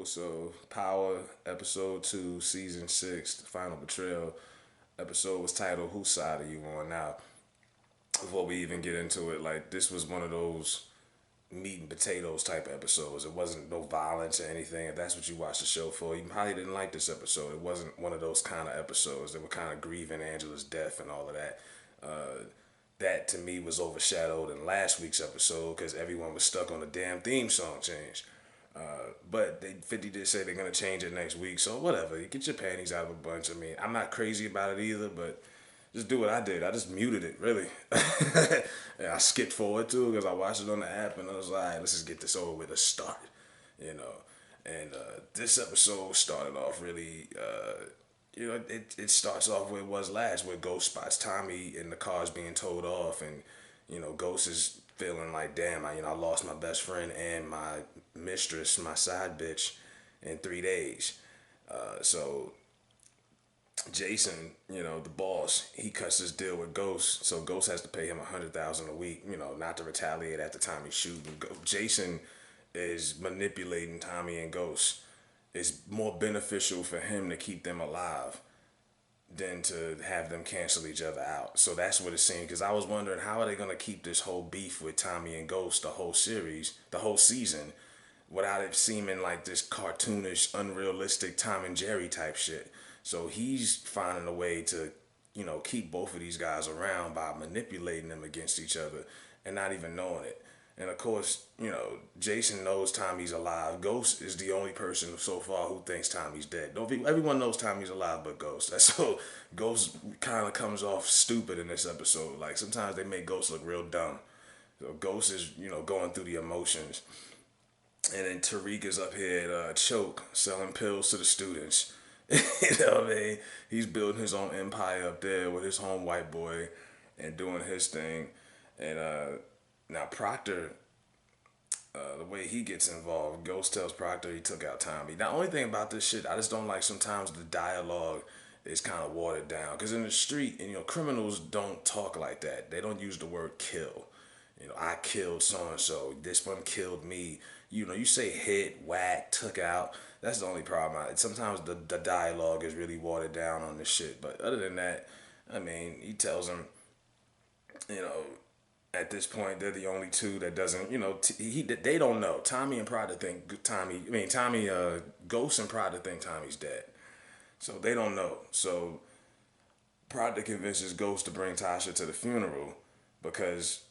So Power episode 2, season 6, the final betrayal episode was titled "Whose Side Are You On?" Now, before we even get into it, like this was one of those meat and potatoes type episodes. It wasn't no violence or anything. If that's what you watched the show for, you probably didn't like this episode. It wasn't one of those kind of episodes that were kind of grieving Angela's death and all of that. That to me was overshadowed in last week's episode because everyone was stuck on the damn theme song change. But 50 did say they're gonna change it next week, so whatever. You get your panties out of a bunch. I mean, I'm not crazy about it either, but just do what I did. I just muted it, really. And I skipped forward too because I watched it on the app and I was like, all right, let's just get this over with. Let's start, you know. And this episode started off really, it starts off where it was last, where Ghost spots Tommy and the car's being towed off, and Ghost is feeling like, damn, I lost my best friend and my mistress, my side bitch, in 3 days. So Jason, the boss, he cuts his deal with Ghost, so Ghost has to pay him 100,000 a week, not to retaliate at the time he's shooting. Jason is manipulating Tommy and Ghost. It's more beneficial for him to keep them alive than to have them cancel each other out. So that's what it seemed. Because I was wondering how are they gonna keep this whole beef with Tommy and Ghost the whole series, the whole season, without it seeming like this cartoonish, unrealistic Tom and Jerry type shit. So he's finding a way to, keep both of these guys around by manipulating them against each other and not even knowing it. And of course, Jason knows Tommy's alive. Ghost is the only person so far who thinks Tommy's dead. Everyone knows Tommy's alive but Ghost. That's so Ghost kind of comes off stupid in this episode. Like sometimes they make Ghost look real dumb. So Ghost is, going through the emotions. And then Tariq is up here at Choke selling pills to the students. You know what I mean? He's building his own empire up there with his home white boy and doing his thing. And now Proctor, the way he gets involved, Ghost tells Proctor he took out Tommy. Now, the only thing about this shit, I just don't like sometimes the dialogue is kind of watered down. Because in the street, and criminals don't talk like that. They don't use the word kill. I killed so and so. This one killed me. You say hit, whack, took out. That's the only problem. Sometimes the dialogue is really watered down on this shit. But other than that, I mean, he tells him, you know, at this point they're the only two that doesn't, they don't know. Tommy and Prada think Tommy, Ghost and Prada think Tommy's dead. So they don't know. So Prada convinces Ghost to bring Tasha to the funeral because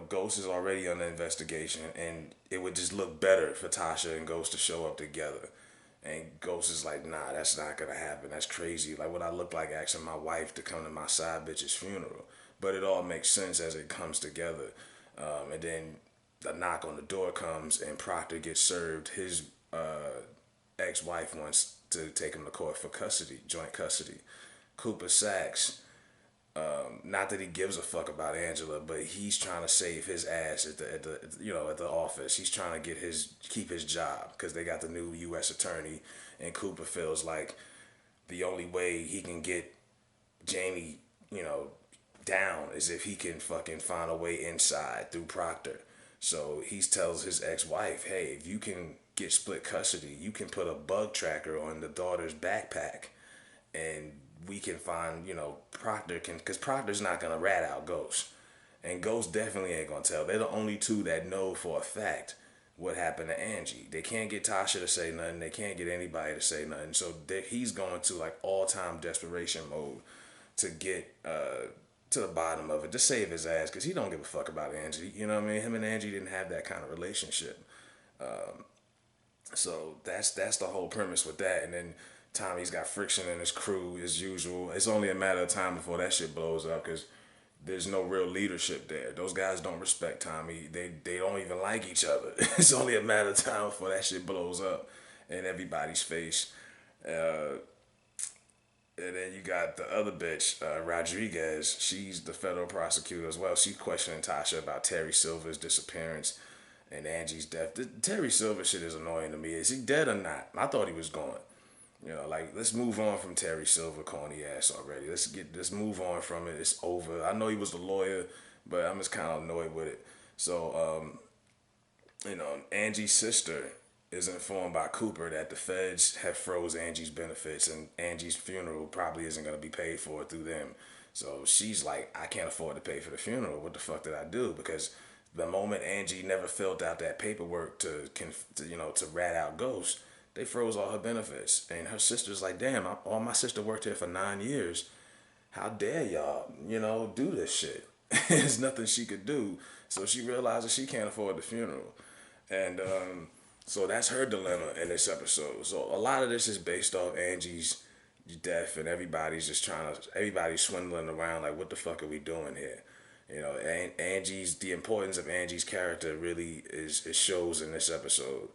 Ghost is already under investigation, and it would just look better for Tasha and Ghost to show up together. And Ghost is like, nah, that's not gonna happen. That's crazy. Like, what I look like asking my wife to come to my side bitch's funeral. But it all makes sense as it comes together. And then the knock on the door comes, and Proctor gets served. His ex-wife wants to take him to court for custody, joint custody. Cooper Sacks, not that he gives a fuck about Angela, but he's trying to save his ass at the office. He's trying to keep his job because they got the new U.S. attorney, and Cooper feels like the only way he can get Jamie, down is if he can fucking find a way inside through Proctor. So he tells his ex-wife, hey, if you can get split custody, you can put a bug tracker on the daughter's backpack, and we can find, Proctor can, because Proctor's not going to rat out Ghost. And Ghost definitely ain't going to tell. They're the only two that know for a fact what happened to Angie. They can't get Tasha to say nothing. They can't get anybody to say nothing. So he's going to like all-time desperation mode to get to the bottom of it, to save his ass, because he don't give a fuck about Angie. You know what I mean? Him and Angie didn't have that kind of relationship. So that's the whole premise with that. And then Tommy's got friction in his crew as usual. It's only a matter of time before that shit blows up because there's no real leadership there. Those guys don't respect Tommy. They don't even like each other. It's only a matter of time before that shit blows up in everybody's face. And then you got the other bitch, Rodriguez. She's the federal prosecutor as well. She's questioning Tasha about Terry Silver's disappearance and Angie's death. The Terry Silver shit is annoying to me. Is he dead or not? I thought he was gone. Let's move on from Terry Silver corny ass already. Let's move on from it. It's over. I know he was the lawyer, but I'm just kind of annoyed with it. So, Angie's sister is informed by Cooper that the feds have froze Angie's benefits and Angie's funeral probably isn't going to be paid for through them. So she's like, I can't afford to pay for the funeral. What the fuck did I do? Because the moment Angie never filled out that paperwork to rat out Ghost, they froze all her benefits. And her sister's like, damn, all my sister worked here for 9 years. How dare y'all, do this shit? There's nothing she could do. So she realizes she can't afford the funeral. And so that's her dilemma in this episode. So a lot of this is based off Angie's death, and everybody's swindling around like, what the fuck are we doing here? And the importance of Angie's character really it shows in this episode.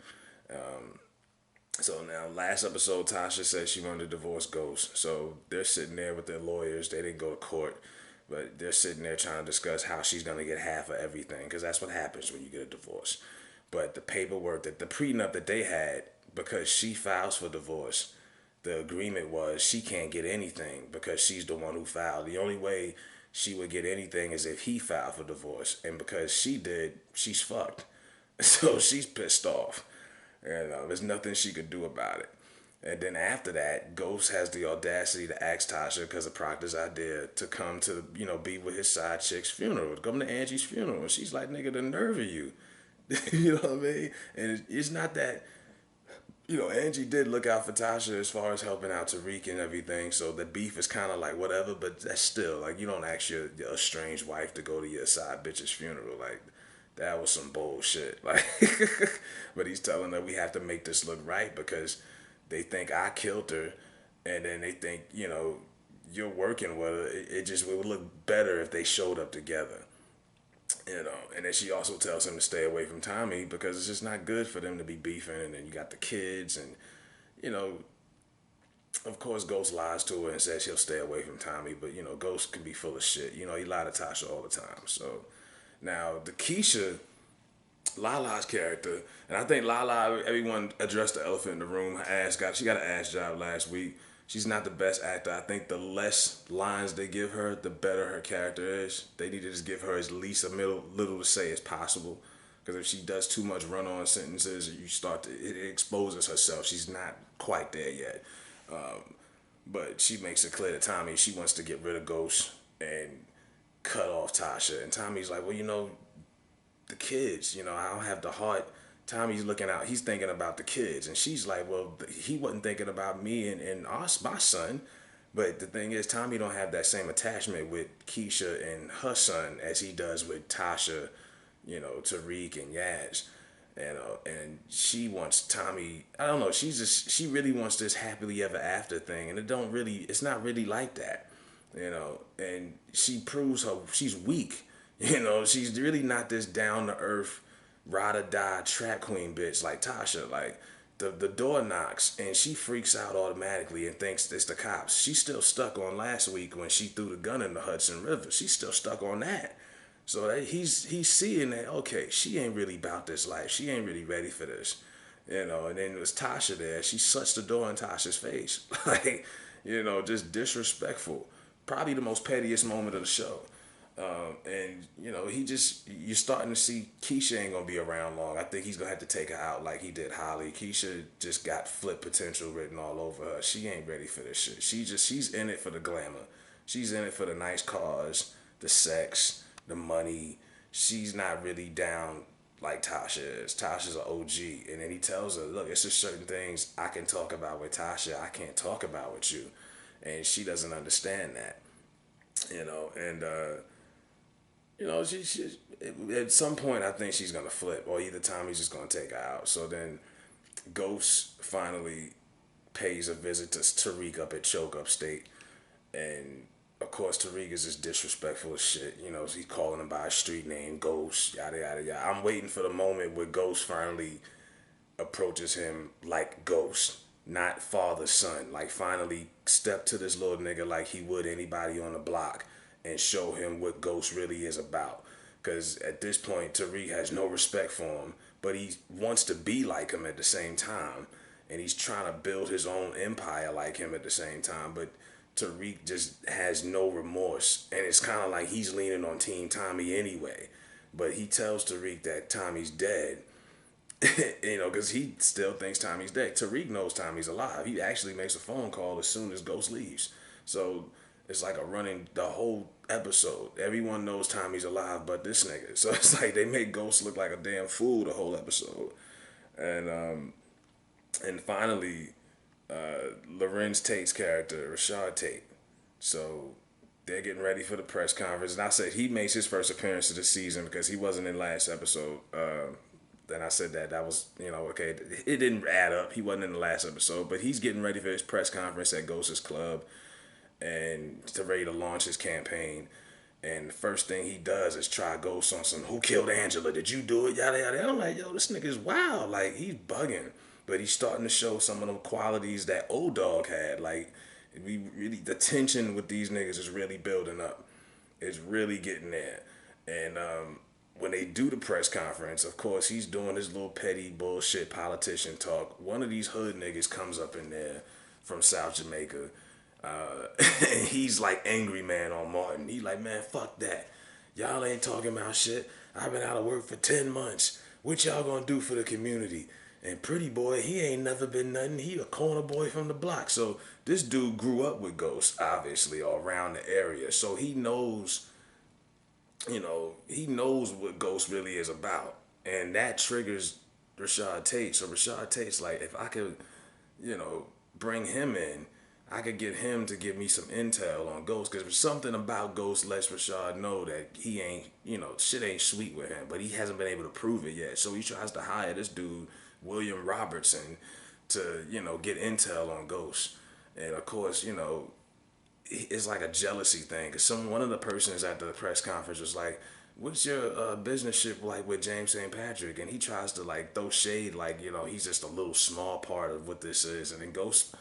So now, last episode, Tasha said she wanted to divorce Ghost. So they're sitting there with their lawyers. They didn't go to court, but they're sitting there trying to discuss how she's going to get half of everything, because that's what happens when you get a divorce. But the paperwork, the prenup that they had, because she files for divorce, the agreement was she can't get anything because she's the one who filed. The only way she would get anything is if he filed for divorce. And because she did, she's fucked. So she's pissed off. There's nothing she could do about it. And then after that, Ghost has the audacity to ask Tasha, because of Proctor's idea, to come to, be with his side chick's funeral, to come to Angie's funeral. And she's like, nigga, the nerve of you. You know what I mean? And it's not that, Angie did look out for Tasha as far as helping out Tariq and everything. So the beef is kind of like whatever, but that's still, like, you don't ask your estranged wife to go to your side bitch's funeral. Like, that was some bullshit. Like, but he's telling her we have to make this look right because they think I killed her, and then they think, you're working with her. It would look better if they showed up together. And then she also tells him to stay away from Tommy because it's just not good for them to be beefing. And then you got the kids, and of course, Ghost lies to her and says he'll stay away from Tommy, but Ghost can be full of shit. He lied to Tasha all the time. So now the Keisha, Lala's character, and I think Lala, everyone addressed the elephant in the room. She got an ass job last week. She's not the best actor. I think the less lines they give her, the better her character is. They need to just give her at least little to say as possible. Because if she does too much run-on sentences, it exposes herself. She's not quite there yet. But she makes it clear to Tommy she wants to get rid of Ghost and cut off Tasha. And Tommy's like, well, the kids, I don't have the heart. Tommy's looking out. He's thinking about the kids. And she's like, well, he wasn't thinking about me and my son. But the thing is, Tommy don't have that same attachment with Keisha and her son as he does with Tasha, Tariq and Yaz. And she wants Tommy, I don't know, she really wants this happily ever after thing. And it's not really like that, and she proves she's weak. She's really not this down to earth, ride or die track queen bitch like Tasha. Like, the door knocks and she freaks out automatically and thinks it's the cops. She's still stuck on last week when she threw the gun in the Hudson River. She's still stuck on that. So he's seeing that, okay, she ain't really about this life. She ain't really ready for this. And then it was Tasha there. She shuts the door in Tasha's face. Like, just disrespectful. Probably the most pettiest moment of the show. And you're starting to see Keisha ain't gonna be around long. I think he's gonna have to take her out like he did Holly. Keisha just got flip potential written all over her. She ain't ready for this shit. She's in it for the glamour. She's in it for the nice cars, the sex, the money. She's not really down like Tasha is. Tasha's an OG. And then he tells her, look, it's just certain things I can talk about with Tasha I can't talk about with you. And she doesn't understand that. She at some point I think she's gonna flip, or either Tommy's just gonna take her out. So then Ghost finally pays a visit to Tariq up at Choke Upstate, and of course Tariq is just disrespectful as shit. He's calling him by a street name, Ghost, yada yada yada. I'm waiting for the moment where Ghost finally approaches him like Ghost, not father son. Like, finally step to this little nigga like he would anybody on the block and show him what Ghost really is about. Because at this point, Tariq has no respect for him, but he wants to be like him at the same time. And he's trying to build his own empire like him at the same time. But Tariq just has no remorse. And it's kind of like he's leaning on Team Tommy anyway. But he tells Tariq that Tommy's dead. Because he still thinks Tommy's dead. Tariq knows Tommy's alive. He actually makes a phone call as soon as Ghost leaves. So it's like a running the whole episode. Everyone knows Tommy's alive, but this nigga. So it's like they make Ghost look like a damn fool the whole episode. And finally, Lorenz Tate's character, Rashad Tate. So they're getting ready for the press conference, and I said he makes his first appearance of the season because he wasn't in last episode. Then I said that was okay. It didn't add up. He wasn't in the last episode, but he's getting ready for his press conference at Ghost's club, and to ready to launch his campaign. And the first thing he does is try Ghost on some "Who killed Angela? Did you do it?" Yada yada. I'm like, yo, this nigga's wild. Like he's bugging, but he's starting to show some of the qualities that Old Dog had. Like we really the tension with these niggas is really building up. It's really getting there, and when they do the press conference, of course he's doing his little petty bullshit politician talk. One of these hood niggas comes up in there from South Jamaica. And he's like angry man on Martin. He like, man, fuck that. Y'all ain't talking about shit. I've been out of work for 10 months. What y'all gonna do for the community? And Pretty Boy, he ain't never been nothing. He a corner boy from the block. So this dude grew up with Ghost, obviously, all around the area. So he knows, he knows what Ghost really is about. And that triggers Rashad Tate. So Rashad Tate's like, if I could, you know, bring him in, I could get him to give me some intel on Ghost, because something about Ghost lets Rashad know that he ain't, shit ain't sweet with him, but he hasn't been able to prove it yet. So he tries to hire this dude, William Robertson, to, get intel on Ghost. And of course, it's like a jealousy thing, because one of the persons at the press conference was like, what's your business ship like with James St. Patrick? And he tries to like throw shade, like, he's just a little small part of what this is. And then Ghost,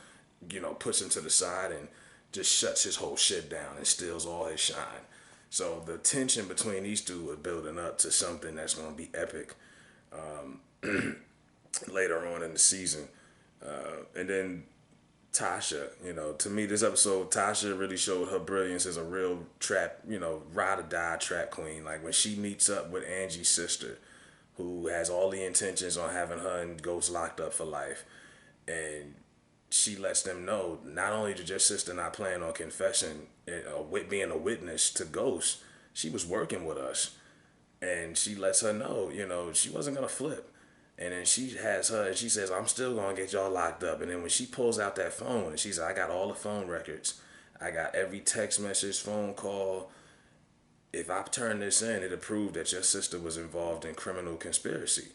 puts him to the side and just shuts his whole shit down and steals all his shine. So the tension between these two are building up to something that's going to be epic later on in the season. And then Tasha, to me, this episode, Tasha really showed her brilliance as a real trap, ride or die trap queen. Like when she meets up with Angie's sister, who has all the intentions on having her and Ghost locked up for life. And she lets them know, not only did your sister not plan on confessing with being a witness to Ghost, she was working with us. And she lets her know, she wasn't going to flip. And then she has her, and she says, I'm still going to get y'all locked up. And then when she pulls out that phone, and she's like, I got all the phone records. I got every text message, phone call. If I turn this in, it'll prove that your sister was involved in criminal conspiracy.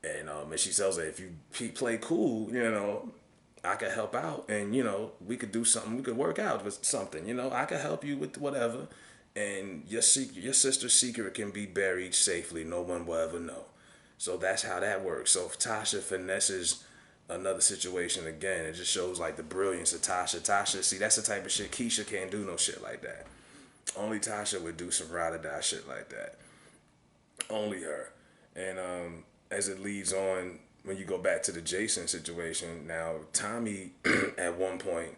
And she tells her, if you play cool, I could help out, and we could do something. We could work out with something. I could help you with whatever, and your sister's secret can be buried safely. No one will ever know. So that's how that works. So if Tasha finesses another situation again, it just shows like the brilliance of Tasha. Tasha, see, that's the type of shit Keisha can't do no shit like that. Only Tasha would do some ride or die shit like that. Only her. And as it leads on, when you go back to the Jason situation, now Tommy at one point,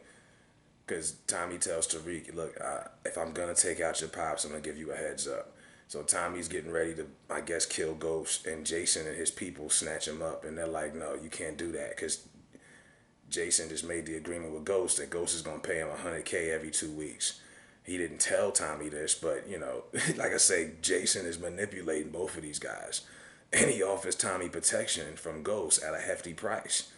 because Tommy tells Tariq, look, if I'm going to take out your pops, I'm going to give you a heads up. So Tommy's getting ready to, I guess, kill Ghost, and Jason and his people snatch him up, and they're like, no, you can't do that, because Jason just made the agreement with Ghost that Ghost is going to pay him $100K every 2 weeks. He didn't tell Tommy this, but, like I say, Jason is manipulating both of these guys. And he offers Tommy protection from Ghost at a hefty price.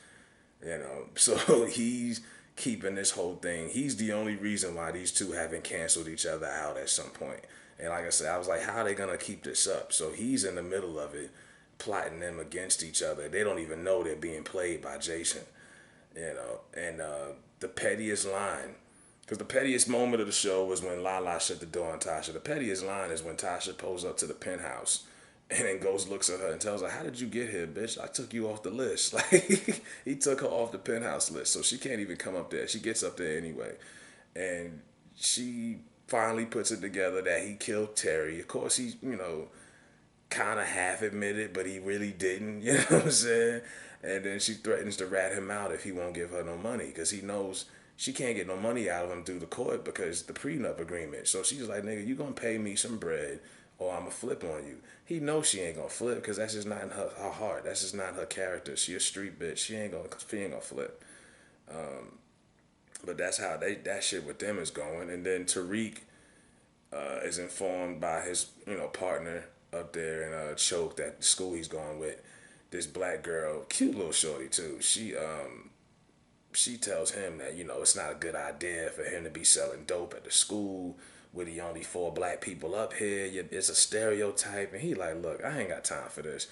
So he's keeping this whole thing. He's the only reason why these two haven't canceled each other out at some point. And like I said, I was like, how are they going to keep this up? So he's in the middle of it, plotting them against each other. They don't even know they're being played by Jason. And the pettiest line, because the pettiest moment of the show was when Lala shut the door on Tasha. The pettiest line is when Tasha pulls up to the penthouse, and then Ghost looks at her and tells her, how did you get here, bitch? I took you off the list. Like, he took her off the penthouse list, so she can't even come up there. She gets up there anyway. And she finally puts it together that he killed Terry. Of course, he's, kind of half admitted, but he really didn't, you know what I'm saying? And then she threatens to rat him out if he won't give her no money, because he knows she can't get no money out of him through the court because the prenup agreement. So she's like, nigga, you gonna pay me some bread, or I'm gonna flip on you. He knows she ain't gonna flip because that's just not in her heart. That's just not her character. She a street bitch. She ain't gonna flip. But that's how that shit with them is going. And then Tariq is informed by his partner up there in Choke, that the school he's going with. This black girl, cute little shorty too. She tells him that it's not a good idea for him to be selling dope at the school with the only four black people up here. It's a stereotype, and he like, look, I ain't got time for this.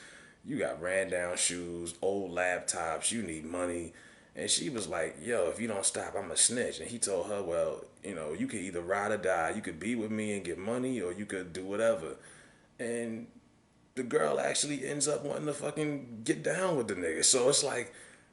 You got ran down shoes, old laptops. You need money. And she was like, yo, if you don't stop, I'm a snitch. And he told her, well, you could either ride or die. You could be with me and get money, or you could do whatever. And the girl actually ends up wanting to fucking get down with the nigga. So it's like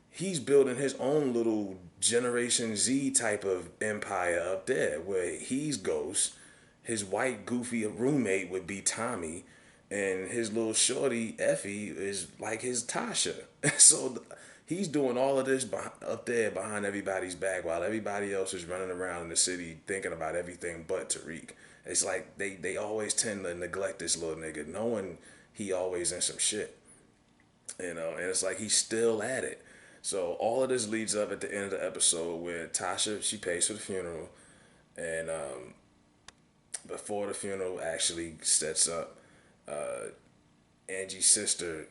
he's building his own little Generation Z type of empire up there where he's Ghost, his white goofy roommate would be Tommy, and his little shorty Effie is like his Tasha. So he's doing all of this up there behind everybody's back while everybody else is running around in the city thinking about everything but Tariq. It's like they always tend to neglect this little nigga, knowing he always in some shit. And it's like he's still at it. So all of this leads up at the end of the episode where Tasha, she pays for the funeral, and before the funeral actually sets up, Angie's sister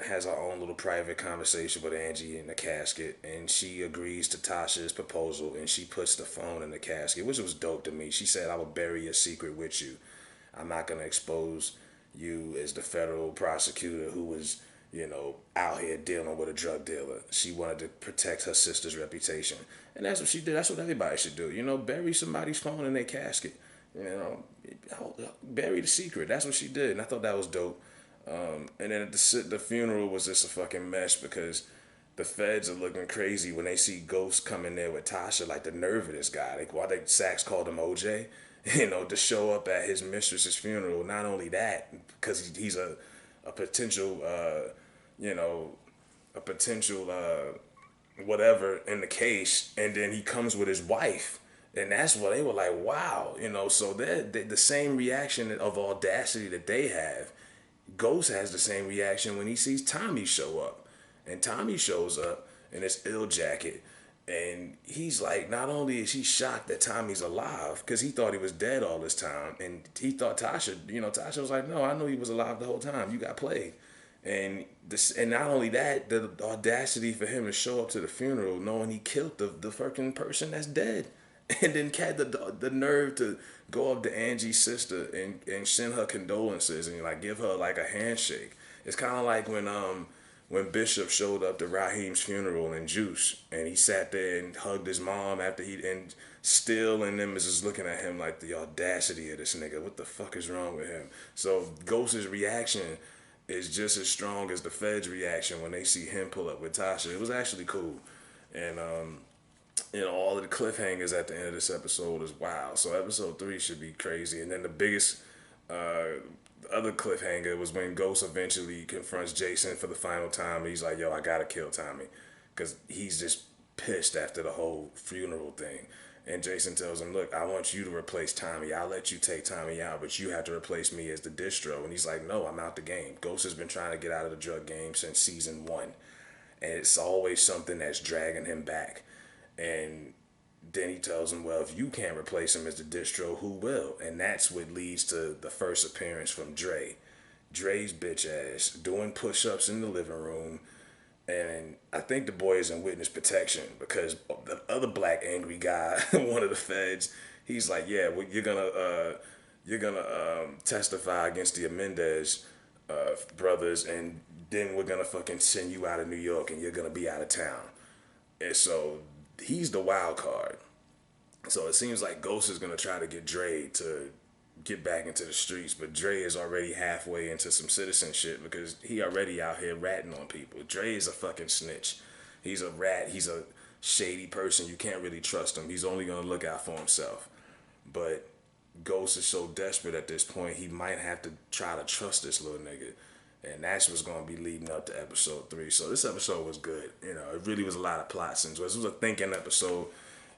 has her own little private conversation with Angie in the casket, and she agrees to Tasha's proposal, and she puts the phone in the casket, which was dope to me. She said, I will bury your secret with you. I'm not going to expose you as the federal prosecutor who was, out here dealing with a drug dealer. She wanted to protect her sister's reputation. And that's what she did. That's what everybody should do. Bury somebody's phone in their casket. Bury the secret. That's what she did. And I thought that was dope. And then the funeral was just a fucking mess because the feds are looking crazy when they see Ghost come in there with Tasha. Like, the nerve of this guy. Like, why they Sax called him OJ, to show up at his mistress's funeral. Not only that, because he's a potential, a potential whatever in the case, and then he comes with his wife. And that's what they were like, wow, So they're the same reaction of audacity that they have. Ghost has the same reaction when he sees Tommy show up. And Tommy shows up in his ill jacket. And he's like, not only is he shocked that Tommy's alive, because he thought he was dead all this time. And he thought Tasha was like, no, I knew he was alive the whole time. You got played. And not only that, the audacity for him to show up to the funeral knowing he killed the fucking person that's dead. And then had the nerve to go up to Angie's sister and send her condolences and like give her like a handshake. It's kind of like when Bishop showed up to Raheem's funeral in Juice, and he sat there and hugged his mom after and Still and them is just looking at him like, the audacity of this nigga. What the fuck is wrong with him? So Ghost's reaction is just as strong as the Fed's reaction when they see him pull up with Tasha. It was actually cool. And all of the cliffhangers at the end of this episode is wow. So episode 3 should be crazy. And then the biggest other cliffhanger was when Ghost eventually confronts Jason for the final time. He's like, yo, I gotta kill Tommy. Because he's just pissed after the whole funeral thing. And Jason tells him, look, I want you to replace Tommy. I'll let you take Tommy out, but you have to replace me as the distro. And he's like, no, I'm out the game. Ghost has been trying to get out of the drug game since season 1. And it's always something that's dragging him back. And then he tells him, well, if you can't replace him as the distro, who will? And that's what leads to the first appearance from Dre. Dre's bitch ass doing push-ups in the living room. And I think the boy is in witness protection because the other black angry guy, one of the feds, he's like, yeah, well, you're gonna testify against the Mendez brothers, and then we're gonna fucking send you out of New York, and you're gonna be out of town. And so he's the wild card. So it seems like Ghost is gonna try to get Dre to get back into the streets, but Dre is already halfway into some citizenship because he already out here ratting on people. Dre is a fucking snitch. He's a rat. He's a shady person. You can't really trust him. He's only gonna look out for himself. But Ghost is so desperate at this point, he might have to try to trust this little nigga. And that's what's going to be leading up to episode 3. So this episode was good. It really was a lot of plot scenes. This was a thinking episode.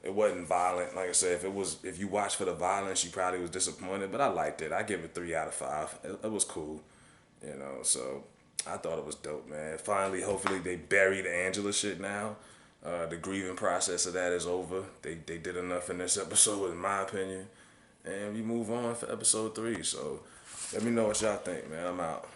It wasn't violent. Like I said, if you watch for the violence, you probably was disappointed. But I liked it. I give it 3 out of 5. It was cool, you know. So I thought it was dope, man. Finally, hopefully they buried Angela shit now. The grieving process of that is over. They did enough in this episode, in my opinion, and we move on for episode 3. So let me know what y'all think, man. I'm out.